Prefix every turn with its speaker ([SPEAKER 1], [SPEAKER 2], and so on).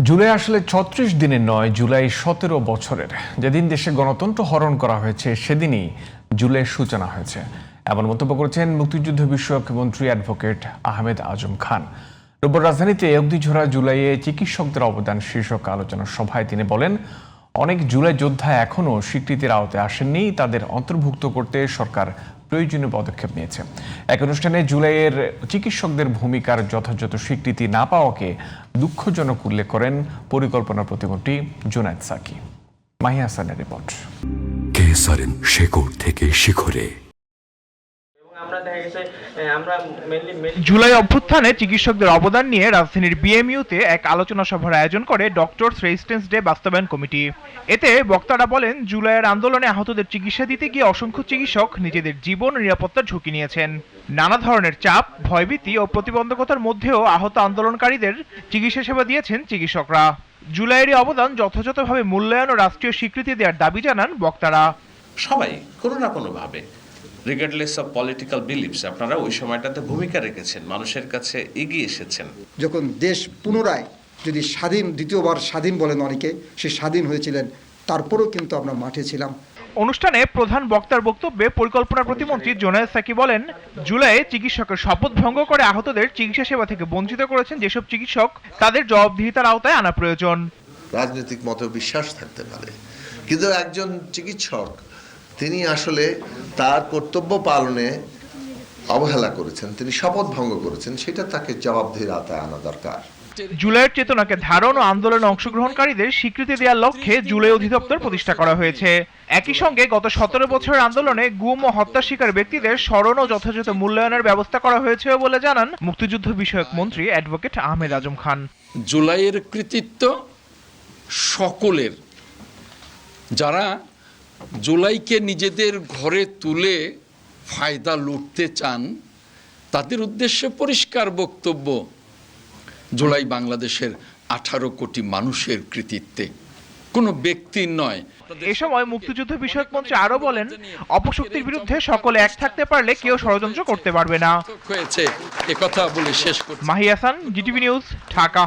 [SPEAKER 1] জুলাই আসলে ৩৬ দিনের নয়, জুলাই ১৭ বছরের। যেদিন দেশে গণতন্ত্র হরণ করা হয়েছে সেদিনই জুলাইয়ের সূচনা হয়েছে, এমন মন্তব্য করেছেন মুক্তিযুদ্ধ বিষয়ক মন্ত্রী অ্যাডভোকেট আহমেদ আজম খান। রোববার রাজধানীতে অগ্নিঝরা জুলাইয়ে চিকিৎসকদের অবদান শীর্ষক আলোচনা সভায় তিনি বলেন, অনেক জুলাই যোদ্ধা এখনও স্বীকৃতির আওতায় আসেননি, তাদের অন্তর্ভুক্ত করতে সরকার প্রয়োজনীয় পদক্ষেপ নিয়েছে। এক অনুষ্ঠানে জুলাইয়ের চিকিৎসকদের ভূমিকার যথাযথ স্বীকৃতি না পাওয়াকে দুঃখজনক উল্লেখ করেন পরিকল্পনা প্রতিমন্ত্রী জুনায়েদ সাকি। মাহি হাসানের রিপোর্ট।
[SPEAKER 2] কেসারেন শেকড় থেকে শিখরে।
[SPEAKER 3] জুলাই অভ্যুত্থানে চিকিৎসকদের অবদান নিয়ে রাজধানীর বিএমইউতে এক আলোচনা সভার আয়োজন করে ডক্টরস রেজিস্ট্যান্স ডে বাস্তবায়ন কমিটি। এতে বক্তারা বলেন, জুলাইয়ের আন্দোলনে আহতদের চিকিৎসা দিতে গিয়ে অসংখ্য চিকিৎসক নিজেদের জীবন ও নিরাপত্তার ঝুঁকি নিয়েছেন। নানা ধরনের চাপ, ভয়ভীতি ও প্রতিবন্ধকতার মধ্যেও আহত আন্দোলনকারীদের চিকিৎসা সেবা দিয়েছেন চিকিৎসকরা। জুলাইয়ের অবদান যথাযথভাবে মূল্যায়ন ও রাষ্ট্রীয় স্বীকৃতি দেওয়ার দাবি জানান বক্তারা।
[SPEAKER 4] সবাই কোনো না কোনোভাবে রিগার্ডলেস অফ পলিটিক্যাল বিলিফস আপনারা ওই সময়টাতে ভূমিকা রেখেছেন, মানুষের কাছে এগিয়ে এসেছেন।
[SPEAKER 5] যখন দেশ পুনরায় যদি স্বাধীন, দ্বিতীয়বার স্বাধীন বলেন অনেকে, সে স্বাধীন হয়েছিলেন, তারপরেও কিন্তু আমরা মাঠে ছিলাম।
[SPEAKER 3] অনুষ্ঠানে প্রধান বক্তার বক্তব্যে পরিকল্পনা প্রতিমন্ত্রী জুনায়েদ সাকি বলেন, জুলাইয়ে চিকিৎসকের শপথ ভঙ্গ করে আহতদের চিকিৎসা সেবা থেকে বঞ্চিত করেছেন যেসব চিকিৎসক, তাদের জবাবদিহিতার আওতায় আনা প্রয়োজন।
[SPEAKER 6] রাজনৈতিক মতে বিশ্বাস থাকতে পারে, কিন্তু একজন চিকিৎসক তিনি আসলে তার কর্তব্য পালনে অবহেলা করেছেন, তিনি শপথ ভঙ্গ করেছেন, সেটা তাকে জবাবদিহির আওতায় আনা দরকার।
[SPEAKER 3] জুলাইয়ের চেতনাকে ধারণ ও আন্দোলনে অংশগ্রহণকারীদের স্বীকৃতি দেওয়ার লক্ষ্যে জুলাই অধিদপ্তর প্রতিষ্ঠা করা হয়েছে। একই সঙ্গে গত ১৭ বছরের আন্দোলনে গুম ও হত্যা শিকার ব্যক্তিদের স্মরণ ও যথাযথ মূল্যায়নের ব্যবস্থা করা হয়েছে বলে জানান মুক্তিযুদ্ধ বিষয়ক মন্ত্রী অ্যাডভোকেট আহমেদ আজম খান।
[SPEAKER 7] জুলাইয়ের কৃতিত্ব সকলের, যারা জুলাইকে নিজেদের ঘরে তুলে ফায়দা লুটতে চান তাদের উদ্দেশ্যে পরিষ্কার বক্তব্য, জুলাই বাংলাদেশের 18 কোটি মানুষের কৃতিত্বে, কোনো ব্যক্তির নয়।
[SPEAKER 3] এ সময় মুক্তিযুদ্ধ বিষয়ক মন্ত্রী আরো বলেন, অপশক্তির বিরুদ্ধে সকলে এক থাকতে পারলে কেউ ষড়যন্ত্র করতে পারবে না।
[SPEAKER 7] হয়েছে একথা বলে শেষ করছি।
[SPEAKER 3] Mahi Hasan, GTV news, Dhaka.